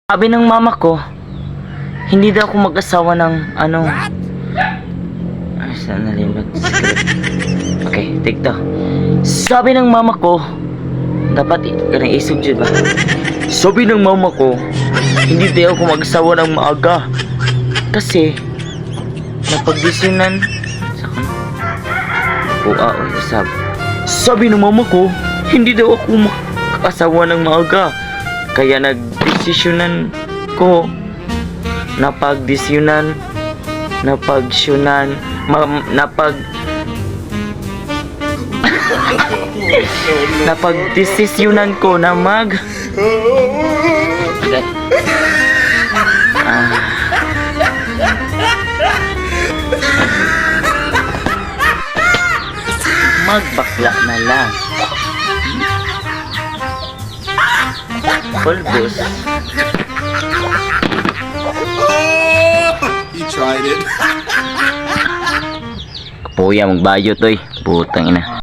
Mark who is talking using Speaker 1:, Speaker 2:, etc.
Speaker 1: Sabi ng mama ko, hindi daw ako mag-asawa ng ano. Ay, saan nalimot? Okay, take to. Sabi ng mama ko, dapat ganang isog dyan ba? Sabi ng mama ko, hindi daw ako mag-asawa ng maaga. Kasi, napagdisinan sa sabi ng mama ko, hindi daw ako mag-asawa ng maaga. Kaya nagdesisyonan ko, napagdesisyonan ko na magbakla na lang. Pulbos.
Speaker 2: He tried it.
Speaker 1: Kapuya, magbayo to eh. Putang ina.